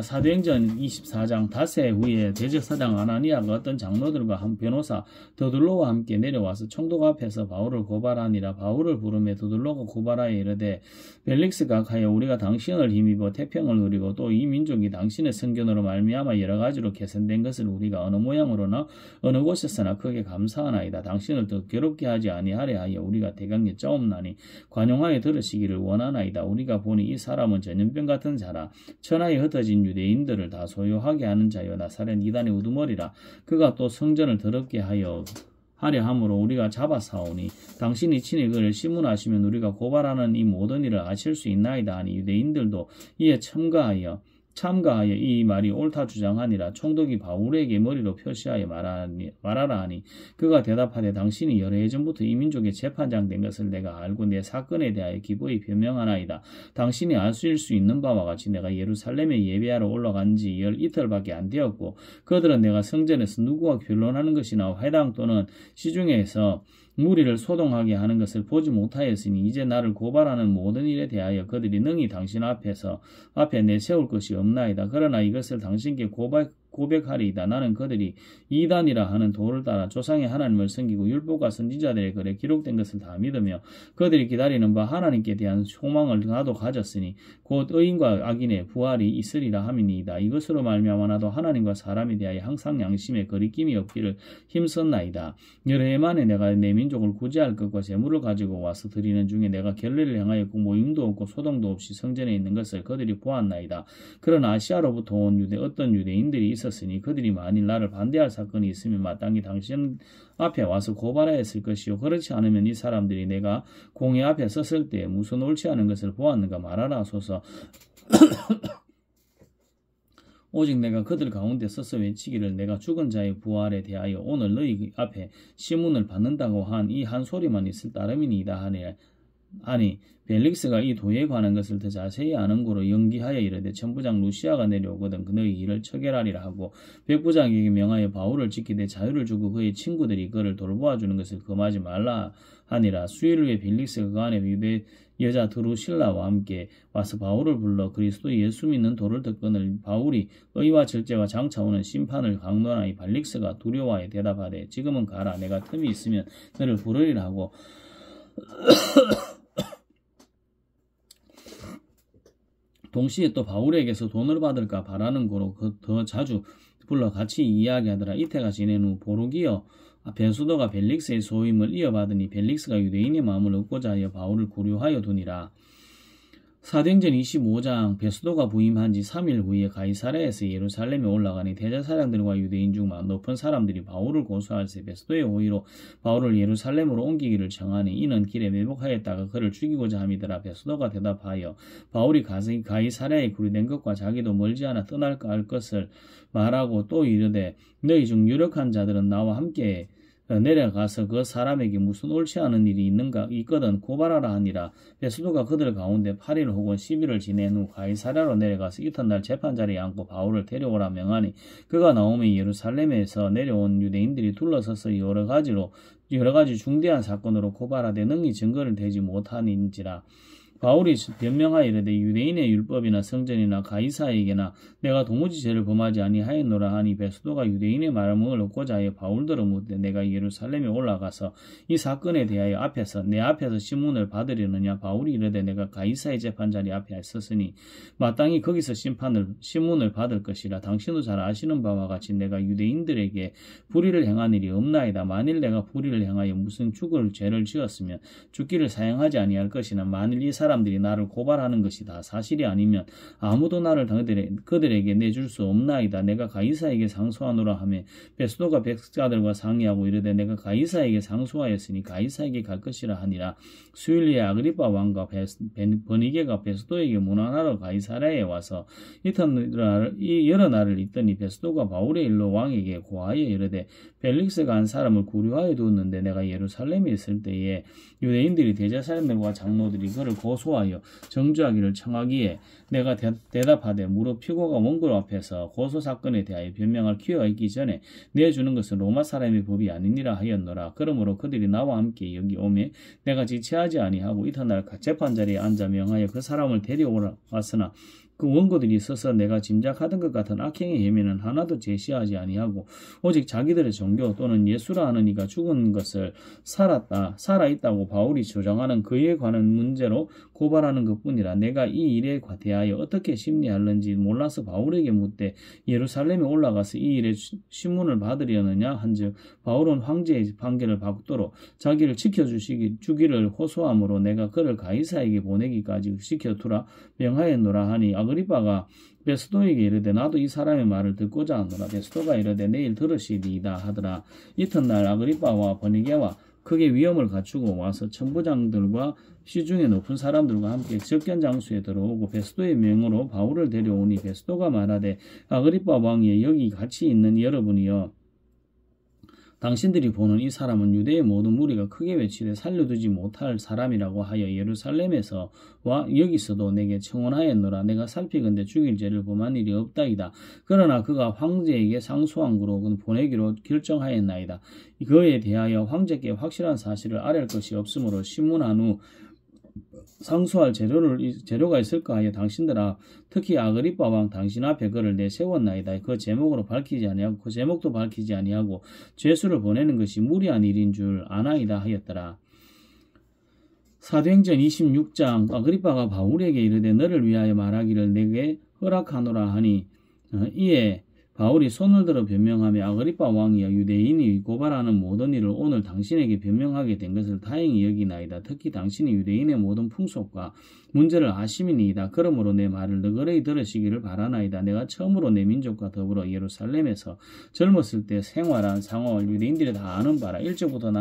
[SPEAKER 1] 사도행전 24장 닷새 후에 대제사장 아나니아가 어떤 장로들과 한 변호사 더둘로와 함께 내려와서 총독 앞에서 바울을 고발하니라. 바울을 부르며 더둘로가 고발하여 이르되 벨릭스 각하여 우리가 당신을 힘입어 태평을 누리고 또 이 민족이 당신의 선견으로 말미암아 여러 가지로 개선된 것을 우리가 어느 모양으로나 어느 곳에서나 크게 감사하나이다. 당신을 더 괴롭게 하지 아니하려 하여 우리가 대강에 짜옵나니 관용하여 들으시기를 원하나이다. 우리가 보니 이 사람은 전염병 같은 자라 천하에 흩어진 유대인들을 다 소유하게 하는 자여 나사렛 이단의 우두머리라. 그가 또 성전을 더럽게 하려 함으로 우리가 잡아사오니 당신이 친히 그를 심문하시면 우리가 고발하는 이 모든 일을 아실 수 있나이다 하니 유대인들도 이에 참가하여 이 말이 옳다 주장하니라. 총독이 바울에게 머리로 표시하여 말하라 하니 그가 대답하되 당신이 여러 해전부터 이 민족의 재판장 된 것을 내가 알고 내 사건에 대하여 기꺼이 변명하나이다. 당신이 아실 수 있는 바와 같이 내가 예루살렘에 예배하러 올라간 지 이틀밖에 안 되었고 그들은 내가 성전에서 누구와 변론하는 것이나 회당 또는 시중에서 무리를 소동하게 하는 것을 보지 못하였으니 이제 나를 고발하는 모든 일에 대하여 그들이 능히 당신 앞에 내세울 것이 없나이다. 그러나 이것을 당신께 고백하리이다. 나는 그들이 이단이라 하는 도를 따라 조상의 하나님을 섬기고 율법과 선지자들의 글에 기록된 것을 다 믿으며 그들이 기다리는 바 하나님께 대한 소망을 나도 가졌으니 곧 의인과 악인의 부활이 있으리라 함이니이다. 이것으로 말미암아 나도 하나님과 사람에 대하여 항상 양심에 거리낌이 없기를 힘썼나이다. 여러 해 만에 내가 내 민족을 구제할 것과 재물을 가지고 와서 드리는 중에 내가 결례를 행하였고 모임도 없고 소동도 없이 성전에 있는 것을 그들이 보았나이다. 그러나 아시아로부터 온 어떤 유대인들이 있었으니 그들이 만일 나를 반대할 사건이 있으면 마땅히 당신 앞에 와서 고발하였을 것이요 그렇지 않으면 이 사람들이 내가 공회 앞에 섰을 때 무슨 옳지 않은 것을 보았는가 말하라 하소서. 오직 내가 그들 가운데 서서 외치기를 내가 죽은 자의 부활에 대하여 오늘 너희 앞에 시문을 받는다고 한 이 한 소리만 있을 따름이니이다 하네. 아니 벨릭스가 이 도에 관한 것을 더 자세히 아는 고로 연기하여 이르되 천부장 루시아가 내려오거든 너희 일을 처결하리라 하고 백부장에게 명하여 바울을 지키되 자유를 주고 그의 친구들이 그를 돌보아주는 것을 금하지 말라 하니라. 수일 후에 벨릭스가 그 안에 유대 여자 드루실라와 함께 와서 바울을 불러 그리스도 예수 믿는 도를 듣거늘 바울이 의와 절제와 장차오는 심판을 강론하니 벨릭스가 두려워하여 대답하되 지금은 가라 내가 틈이 있으면 너를 부르리라 하고 동시에 또 바울에게서 돈을 받을까 바라는 고로 더 자주 불러 같이 이야기하더라. 이태가 지낸 후 보르기어 베수도가 벨릭스의 소임을 이어받으니 벨릭스가 유대인의 마음을 얻고자 하여 바울을 고려하여 두니라. 사도행전 25장 베수도가 부임한 지 3일 후에 가이사랴에서 예루살렘에 올라가니 대제사장들과 유대인 중 높은 사람들이 바울을 고소할세 베수도의 호의로 바울을 예루살렘으로 옮기기를 청하니 이는 길에 매복하였다가 그를 죽이고자 함이더라. 베수도가 대답하여 바울이 가이사랴에 구리된 것과 자기도 멀지 않아 떠날까 할 것을 말하고 또 이르되 너희 중 유력한 자들은 나와 함께 내려가서 그 사람에게 무슨 옳지 않은 일이 있거든 고발하라 하니라. 베수도가 그들 가운데 8일 혹은 10일을 지낸 후 가이사랴로 내려가서 이튿날 재판자리에 앉고 바울을 데려오라 명하니 그가 나오면 예루살렘에서 내려온 유대인들이 둘러서서 여러 가지 중대한 사건으로 고발하되 능히 증거를 대지 못하는지라. 바울이 변명하여 이르되 유대인의 율법이나 성전이나 가이사에게나 내가 도무지 죄를 범하지 아니하였노라 하니 베수도가 유대인의 말을 얻고자 하여 바울더러 묻되 내가 예루살렘에 올라가서 이 사건에 대하여 내 앞에서 신문을 받으려느냐. 바울이 이르되 내가 가이사의 재판자리 앞에 있었으니 마땅히 거기서 신문을 받을 것이라. 당신도 잘 아시는 바와 같이 내가 유대인들에게 불의를 행한 일이 없나이다. 만일 내가 불의를 행하여 무슨 죽을 죄를 지었으면 죽기를 사용하지 아니할 것이나 만일 이 사람들이 나를 고발하는 것이 다 사실이 아니면 아무도 나를 그들에게 내줄 수 없나이다. 내가 가이사에게 상소하노라 하며 베수도가 백자들과 상의하고 이르되 내가 가이사에게 상소하였으니 가이사에게 갈 것이라 하니라. 수일리에 아그리빠 왕과 버니게가 베수도에게 문안하러 가이사랴에 와서 여러 날을 있더니 베수도가 바울의 일로 왕에게 고하여 이르되 벨릭스가 한 사람을 구류하여 두었는데 내가 예루살렘에 있을 때에 유대인들이 대제사장들과 장로들이 그를 고소하여 정죄하기를 청하기에 내가 대답하되 무릇 피고가 원고 앞에서 고소사건에 대하여 변명할 기회가 있기 전에 내주는 것은 로마 사람의 법이 아니니라 하였노라. 그러므로 그들이 나와 함께 여기 오매 내가 지체하지 아니하고 이튿날 재판자리에 앉아 명하여 그 사람을 데려왔으나 그 원고들이 있어서 내가 짐작하던 것 같은 악행의 혐의는 하나도 제시하지 아니하고 오직 자기들의 종교 또는 예수라 하는 이가 죽은 것을 살아있다고 바울이 주장하는 그에 관한 문제로 고발하는 것뿐이라. 내가 이 일에 대하여 어떻게 심리할는지 몰라서 바울에게 묻되 예루살렘에 올라가서 이 일에 신문을 받으려느냐 한즉 바울은 황제의 판결을 받도록 자기를 지켜주기를 호소하므로 내가 그를 가이사에게 보내기까지 지켜두라 명하였노라 하니 아그리빠가 베수도에게 이르되 나도 이 사람의 말을 듣고자 하노라. 베수도가 이르되 내일 들으시리이다 하더라. 이튿날 아그리빠와 버니게와 크게 위험을 갖추고 와서 천부장들과 시중에 높은 사람들과 함께 접견 장소에 들어오고 베수도의 명으로 바울을 데려오니 베수도가 말하되 아그리빠 왕이여 여기 같이 있는 여러분이여 당신들이 보는 이 사람은 유대의 모든 무리가 크게 외치되 살려두지 못할 사람이라고 하여 예루살렘에서와 여기서도 내게 청원하였노라. 내가 살피건대 죽일 죄를 범한 일이 없다이다. 그러나 그가 황제에게 상소한 거로 보내기로 결정하였나이다. 그에 대하여 황제께 확실한 사실을 아뢰할 것이 없으므로 신문한 후 상수할 재료가 있을까 하여 당신들아 특히 아그리빠 왕 당신 앞에 그를 내세웠나이다. 그 제목도 밝히지 아니하고 죄수를 보내는 것이 무리한 일인 줄 아나이다 하였더라. 사도행전 26장 아그리빠가 바울에게 이르되 너를 위하여 말하기를 내게 허락하노라 하니 이에 바울이 손을 들어 변명하며 아그리빠 왕이여 유대인이 고발하는 모든 일을 오늘 당신에게 변명하게 된 것을 다행히 여기나이다. 특히 당신이 유대인의 모든 풍속과 문제를 아심이니이다. 그러므로 내 말을 너그러이 들으시기를 바라나이다. 내가 처음으로 내 민족과 더불어 예루살렘에서 젊었을 때 생활한 상황을 유대인들이 다 아는 바라. 일찍부터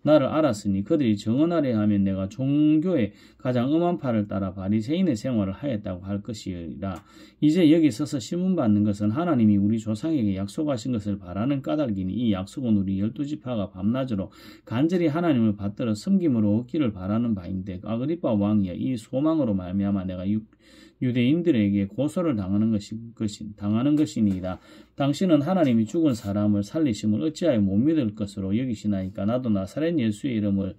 [SPEAKER 1] 나를 알았으니 그들이 정언하려 하면 내가 종교의 가장 엄한 팔을 따라 바리새인의 생활을 하였다고 할 것이라. 이제 여기 서서 신문받는 것은 하나님이 우리 조상에게 약속하신 것을 바라는 까닭이니 이 약속은 우리 12지파가 밤낮으로 간절히 하나님을 받들어 섬김으로 얻기를 바라는 바인데 아그리빠 왕이여 이 소망으로 말미암아 내가 유대인들에게 고소를 당하는 것이니이다. 당신은 하나님이 죽은 사람을 살리심을 어찌하여 못 믿을 것으로 여기시나이까. 나도 나사렛 예수의 이름을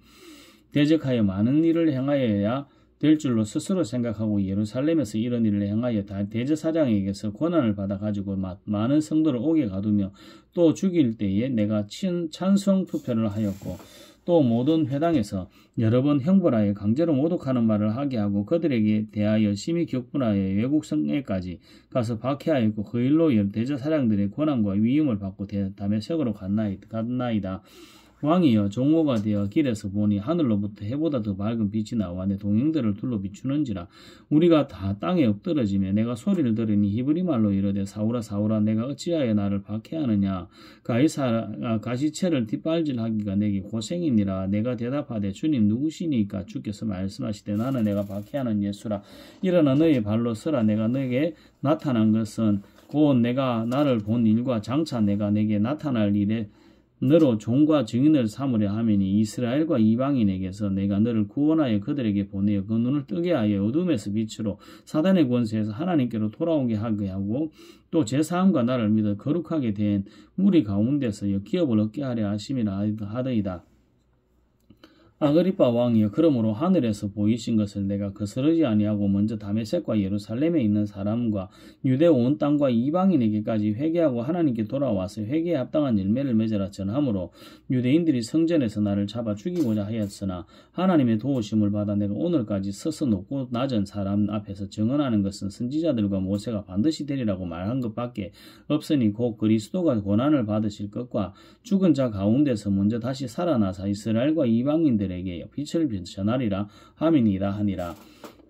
[SPEAKER 1] 대적하여 많은 일을 행하여야 될 줄로 스스로 생각하고 예루살렘에서 이런 일을 행하여 대제사장에게서 권한을 받아가지고 많은 성도를 옥에 가두며 또 죽일 때에 내가 찬성 투표를 하였고 또 모든 회당에서 여러 번 형벌하여 강제로 모독하는 말을 하게 하고 그들에게 대하여 심히 격분하여 외국 성에까지 가서 박해하였고 그 일로 대제사장들의 권한과 위임을 받고 다메섹으로 갔나이다. 왕이여 종호가 되어 길에서 보니 하늘로부터 해보다 더 밝은 빛이 나와 내 동행들을 둘러 비추는지라. 우리가 다 땅에 엎드러지며 내가 소리를 들으니 히브리 말로 이르되 사울아 사울아 내가 어찌하여 나를 박해하느냐. 가시채를 뒷발질하기가 내게 고생이니라. 내가 대답하되 주님 누구시니까. 주께서 말씀하시되 나는 내가 박해하는 예수라. 일어나 너의 발로 서라. 내가 너에게 나타난 것은 곧 내가 나를 본 일과 장차 내가 내게 나타날 일에 너로 종과 증인을 삼으려 하매니 이스라엘과 이방인에게서 내가 너를 구원하여 그들에게 보내어 그 눈을 뜨게 하여 어둠에서 빛으로 사단의 권세에서 하나님께로 돌아오게 하게 하고 또 제사함과 나를 믿어 거룩하게 된 무리 가운데서 기업을 얻게 하려 하심이라 하더이다. 아그리빠 왕이여 그러므로 하늘에서 보이신 것을 내가 거스르지 아니하고 먼저 다메섹과 예루살렘에 있는 사람과 유대 온 땅과 이방인에게까지 회개하고 하나님께 돌아와서 회개에 합당한 열매를 맺으라 전하므로 유대인들이 성전에서 나를 잡아 죽이고자 하였으나 하나님의 도우심을 받아 내가 오늘까지 서서 높고 낮은 사람 앞에서 증언하는 것은 선지자들과 모세가 반드시 되리라고 말한 것밖에 없으니 곧 그리스도가 고난을 받으실 것과 죽은 자 가운데서 먼저 다시 살아나사 이스라엘과 이방인들 에게 빛을 전하리라 함이니이다 하니라.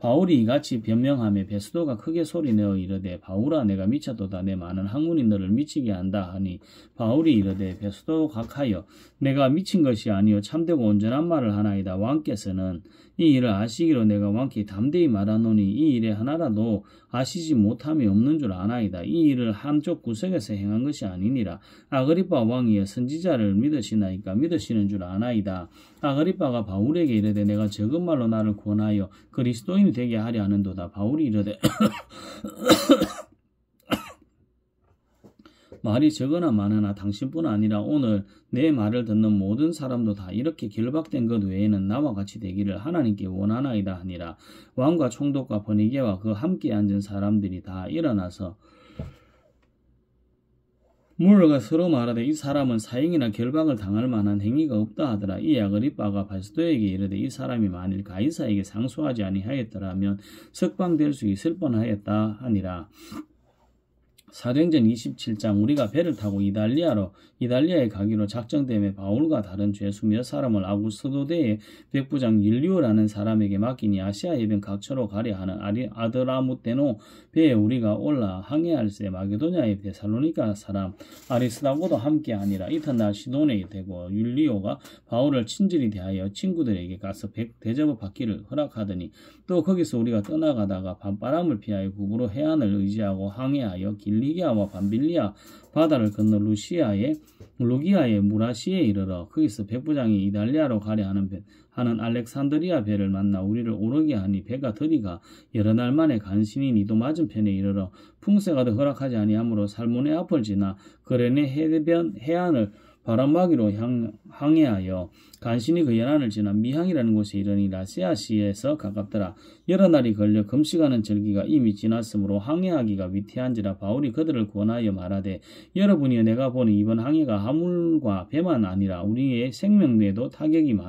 [SPEAKER 1] 바울이 이같이 변명하며 베스도가 크게 소리내어 이르되 바울아 내가 미쳤도다. 내 많은 학문이 너를 미치게 한다 하니 바울이 이르되 베스도 각하여 내가 미친 것이 아니요 참되고 온전한 말을 하나이다. 왕께서는 이 일을 아시기로 내가 왕께 담대히 말하노니 이 일에 하나라도 아시지 못함이 없는 줄 아나이다. 이 일을 한쪽 구석에서 행한 것이 아니니라. 아그리빠 왕이여 선지자를 믿으시나이까. 믿으시는 줄 아나이다. 아그리빠가 바울에게 이르되 내가 적은 말로 나를 권하여 그리스도인이 되게 하려 하는도다. 바울이 이르되 말이 적으나 많으나 당신뿐 아니라 오늘 내 말을 듣는 모든 사람도 다 이렇게 결박된 것 외에는 나와 같이 되기를 하나님께 원하나이다 하니라. 왕과 총독과 버니게와 그 함께 앉은 사람들이 다 일어나서 물러가 서로 말하되 이 사람은 사형이나 결박을 당할 만한 행위가 없다 하더라. 이 아그리빠가 베스도에게 이르되 이 사람이 만일 가이사에게 상소하지 아니하였더라면 석방될 수 있을 뻔하였다 하니라. 사도행전 27장 우리가 배를 타고 이달리아에 가기로 작정되며 바울과 다른 죄수 몇 사람을 아구스도대의 백부장 율리오라는 사람에게 맡기니 아시아 해변 각처로 가려 하는 아드라무테노 배에 우리가 올라 항해할새 마게도냐의 데살로니가 사람 아리스다고도 함께 하니라. 이튿날 시도네에 되고 율리오가 바울을 친절히 대하여 친구들에게 가서 대접을 받기를 허락하더니 또 거기서 우리가 떠나가다가 밤바람을 피하여 구부로 해안을 의지하고 항해하여 길리기아와 밤빌리아 바다를 건너 루기아의 무라시에 이르러 거기서 백부장이 이달리아로 가려 하는 알렉산드리아 배를 만나 우리를 오르게 하니 배가 더디가 여러 날 만에 간신히 니도 맞은편에 이르러 풍세가 더 허락하지 아니하므로 살모네 앞을 지나 그레네 해변 해안을 바람막이로 항해하여 간신히 그 연안을 지나 미항이라는 곳에 이르니 라세아시에서 가깝더라. 여러 날이 걸려 금식하는 절기가 이미 지났으므로 항해하기가 위태한지라. 바울이 그들을 권하여 말하되 여러분이여 내가 보니 이번 항해가 화물과 배만 아니라 우리의 생명에도 타격과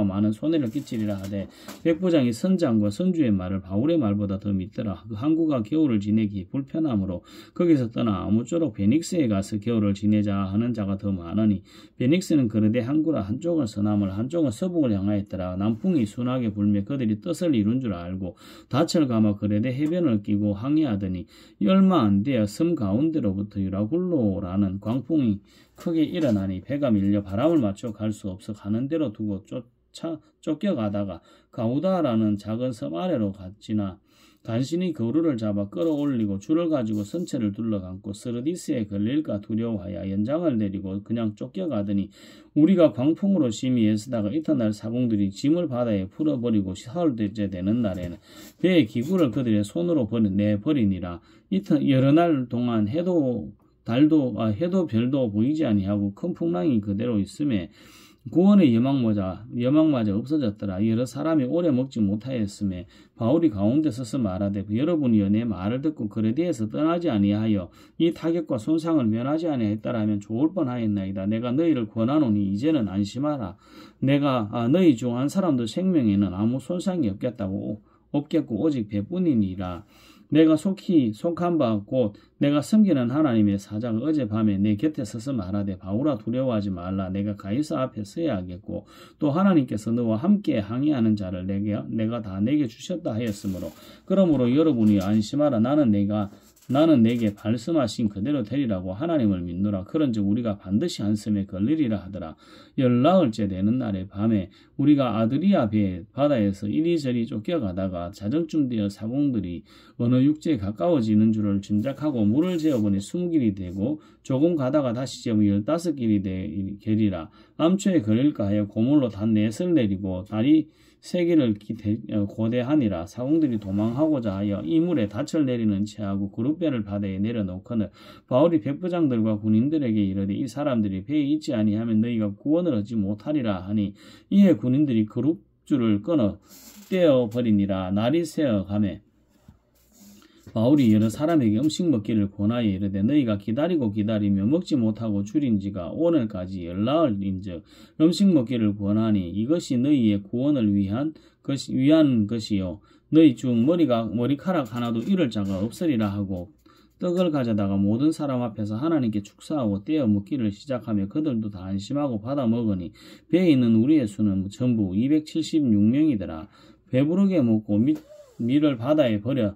[SPEAKER 1] 많은 손해를 끼치리라 하되 백부장이 선장과 선주의 말을 바울의 말보다 더 믿더라. 그 항구가 겨울을 지내기 불편하므로 거기서 떠나 아무쪼록 베닉스에 가서 겨울을 지내자 하는 자가 더 많으니 베닉스는 그르데 항구라. 한쪽은 서남을 한쪽은 서북을 향하였더라. 남풍이 순하게 불며 그들이 뜻을 이룬 줄 알고 닻을 감아 그르데 해변을 끼고 항해하더니 얼마 안 되어 섬 가운데로부터 유라굴로라는 광풍이 크게 일어나니 배가 밀려 바람을 맞춰 갈 수 없어 가는 대로 두고 쫓겨가다가 가우다라는 작은 섬 아래로 갔지나 간신히 그루를 잡아 끌어올리고 줄을 가지고 선체를 둘러감고 스르디스에 걸릴까 두려워하여 연장을 내리고 그냥 쫓겨가더니 우리가 광풍으로 심히 애쓰다가 이튿날 사공들이 짐을 바다에 풀어버리고 사흘째 되는 날에는 배의 기구를 그들의 손으로 내버리니라. 여러 날 동안 해도 별도 보이지 아니하고 큰 풍랑이 그대로 있음에 구원의 여망마저 없어졌더라. 여러 사람이 오래 먹지 못하였음에 바울이 가운데 서서 말하되 여러분이여 내 말을 듣고 그레데에서 떠나지 아니하여 이 타격과 손상을 면하지 아니하였다라면 좋을 뻔하였나이다. 내가 너희를 권하노니 이제는 안심하라. 내가 너희 중 한 사람도 생명에는 아무 손상이 없겠고 오직 배뿐이니라. 내가 속한 바 곧 내가 섬기는 하나님의 사자가 어젯밤에 내 곁에 서서 말하되 바울아 두려워하지 말라. 내가 가이사 앞에 서야 하겠고 또 하나님께서 너와 함께 항해하는 자를 내가 다 내게 주셨다 하였으므로 그러므로 여러분이 안심하라. 나는 내게 말씀하신 그대로 되리라고 하나님을 믿노라. 그런즉 우리가 반드시 한 섬에 걸리리라 하더라. 열나흘째 되는 날의 밤에 우리가 아드리아 배 바다에서 이리저리 쫓겨가다가 자정쯤 되어 사공들이 어느 육지에 가까워지는 줄을 짐작하고 물을 재어보니 20길이 되고 조금 가다가 다시 재어 15길이 되리라. 암초에 걸릴까 하여 고물로 단 4을 내리고 다리 3개를 고대하니라. 사공들이 도망하고자 하여 이 물에 닻을 내리는 채하고 그룹배를 바다에 내려놓거늘 바울이 백부장들과 군인들에게 이르되 이 사람들이 배에 있지 아니하면 너희가 구원을 얻지 못하리라 하니 이에 군인들이 그룹줄을 끊어 떼어버리니라. 날이 새어가매 바울이 여러 사람에게 음식 먹기를 권하여 이르되 너희가 기다리며 먹지 못하고 줄인 지가 오늘까지 열나흘인즉 음식 먹기를 권하니 이것이 너희의 구원을 위한 것이요 너희 중 머리카락 하나도 잃을 자가 없으리라 하고 떡을 가져다가 모든 사람 앞에서 하나님께 축사하고 떼어 먹기를 시작하며 그들도 다 안심하고 받아 먹으니 배에 있는 우리의 수는 전부 276명이더라. 배부르게 먹고 밀을 바다에 버려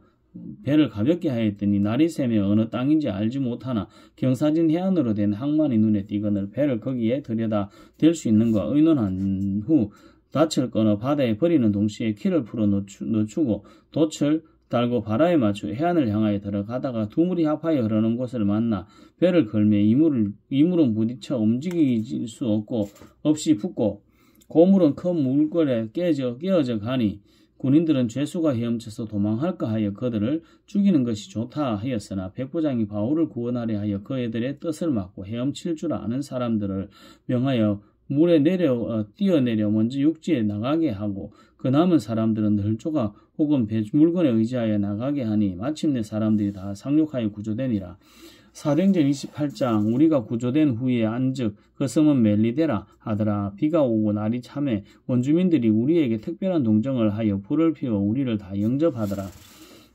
[SPEAKER 1] 배를 가볍게 하였더니 날이 새며 어느 땅인지 알지 못하나 경사진 해안으로 된 항만이 눈에 띄거늘 배를 거기에 들여다 댈 수 있는가 의논한 후 닻을 끊어 바다에 버리는 동시에 키를 풀어 놓추고 돛을 달고 바다에 맞춰 해안을 향하여 들어가다가 두 물이 합하여 흐르는 곳을 만나 배를 걸며 이물은 부딪혀 움직일 수 없이 붙고 고물은 큰 물결에 깨어져 가니 군인들은 죄수가 헤엄쳐서 도망할까 하여 그들을 죽이는 것이 좋다 하였으나 백부장이 바울을 구원하려 하여 그 애들의 뜻을 막고 헤엄칠 줄 아는 사람들을 명하여 물에 뛰어내려 먼저 육지에 나가게 하고 그 남은 사람들은 널조각 혹은 물건에 의지하여 나가게 하니 마침내 사람들이 다 상륙하여 구조되니라. 사도행전 28장 우리가 구조된 후에 안즉 그 섬은 멜리데라 하더라. 비가 오고 날이 참해 원주민들이 우리에게 특별한 동정을 하여 불을 피워 우리를 다 영접하더라.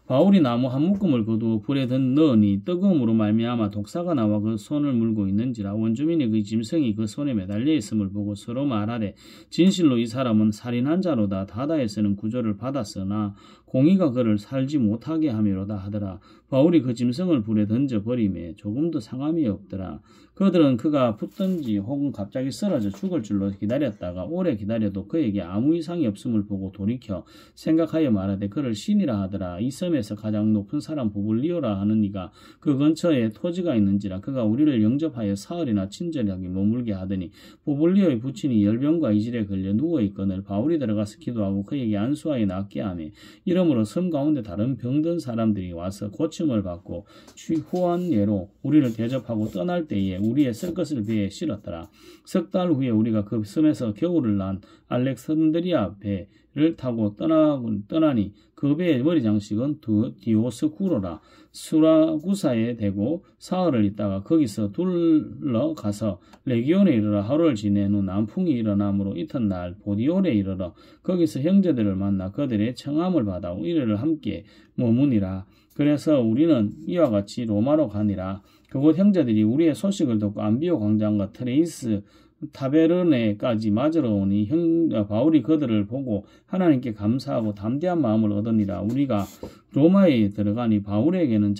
[SPEAKER 1] 바울이 나무 한 묶음을 거두어 불에 넣으니 뜨거움으로 말미암아 독사가 나와 그 손을 물고 있는지라. 원주민이 그 짐승이 그 손에 매달려 있음을 보고 서로 말하되 진실로 이 사람은 살인한 자로다. 바다에서는 구조를 받았으나 공의가 그를 살지 못하게 함이로다 하더라. 바울이 그 짐승을 불에 던져버리매 조금도 상함이 없더라. 그들은 그가 붙든지 혹은 갑자기 쓰러져 죽을 줄로 기다렸다가 오래 기다려도 그에게 아무 이상이 없음을 보고 돌이켜 생각하여 말하되 그를 신이라 하더라. 이 섬에서 가장 높은 사람 부블리오라 하는 이가 그 근처에 토지가 있는지라. 그가 우리를 영접하여 사흘이나 친절하게 머물게 하더니 부블리오의 부친이 열병과 이질에 걸려 누워있거늘 바울이 들어가서 기도하고 그에게 안수하여 낫게 하며 이러므로 섬 가운데 다른 병든 사람들이 와서 고침을 받고 후한 예로 우리를 대접하고 떠날 때에 우리의 쓸 것을 배에 실었더라. 석 달 후에 우리가 그 섬에서 겨울을 난 알렉산드리아 배를 타고 떠나니 그 배의 머리 장식은 디오스쿠로라. 수라구사에 대고 사흘을 있다가 거기서 둘러가서 레기온에 이르러 하루를 지낸 후 남풍이 일어나므로 이튿날 보디올에 이르러 거기서 형제들을 만나 그들의 청함을 받아 이르를 함께 머무니라. 그래서 우리는 이와 같이 로마로 가니라. 그곳 형제들이 우리의 소식을 듣고 안비오 광장과 트레이스 타베르네까지 맞으러 오니 바울이 그들을 보고 하나님께 감사하고 담대한 마음을 얻으니라. 우리가 로마에 들어가니 바울에게는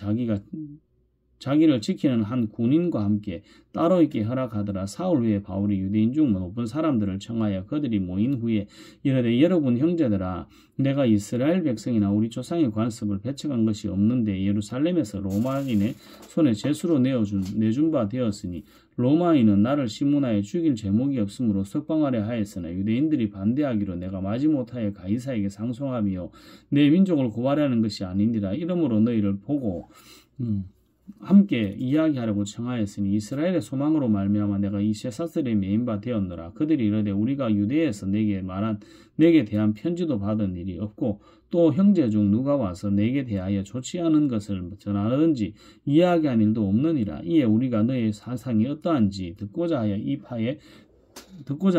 [SPEAKER 1] 자기를 지키는 한 군인과 함께 따로 있게 허락하더라. 사흘 후에 바울이 유대인 중 높은 사람들을 청하여 그들이 모인 후에 이르되 여러분 형제들아, 내가 이스라엘 백성이나 우리 조상의 관습을 배척한 것이 없는데 예루살렘에서 로마인의 손에 죄수로 내준 바 되었으니 로마인은 나를 신문하여 죽일 제목이 없으므로 석방하려 하였으나 유대인들이 반대하기로 내가 마지못하여 가이사에게 상송하며 내 민족을 고발하는 것이 아니니라. 이러므로 너희를 보고 함께 이야기하려고 청하였으니 이스라엘의 소망으로 말미암아 내가 이 쇠사슬에 매인 바 되었노라. 그들이 이르되 우리가 유대에서 내게 대한 편지도 받은 일이 없고 또 형제 중 누가 와서 내게 대하여 좋지 않은 것을 전하든지 이야기한 일도 없느니라. 이에 우리가 너의 사상이 어떠한지 듣고자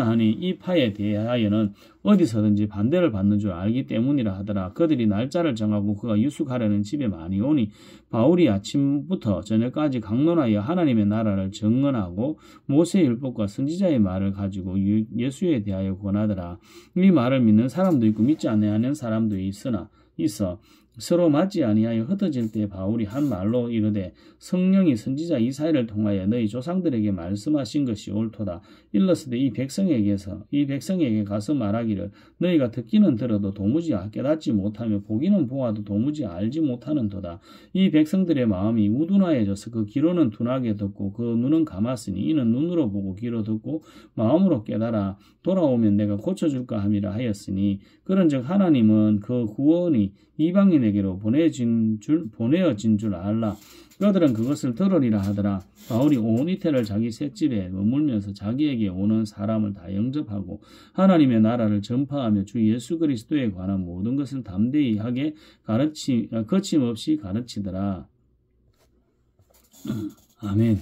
[SPEAKER 1] 하니 이 파에 대하여는 어디서든지 반대를 받는 줄 알기 때문이라 하더라. 그들이 날짜를 정하고 그가 유숙하려는 집에 많이 오니 바울이 아침부터 저녁까지 강론하여 하나님의 나라를 증언하고 모세의 율법과 선지자의 말을 가지고 예수에 대하여 권하더라. 이 말을 믿는 사람도 있고 믿지 아니하는 사람도 있어 서로 맞지 아니하여 흩어질 때 바울이 한 말로 이르되 성령이 선지자 이사야를 통하여 너희 조상들에게 말씀하신 것이 옳도다. 일러스되 이 백성에게 가서 말하기를 너희가 듣기는 들어도 도무지 깨닫지 못하며 보기는 보아도 도무지 알지 못하는도다. 이 백성들의 마음이 우둔하여져서 그 귀로는 둔하게 듣고 그 눈은 감았으니 이는 눈으로 보고 귀로 듣고 마음으로 깨달아 돌아오면 내가 고쳐줄까 함이라 하였으니 그런즉 하나님은 그 구원이 이방인에게로 보내어진 줄 알라. 그들은 그것을 들으리라 하더라. 바울이 온 이태를 자기 셋집에 머물면서 자기에게 오는 사람을 다 영접하고 하나님의 나라를 전파하며 주 예수 그리스도에 관한 모든 것을 담대히 하게 거침없이 가르치더라. 아멘.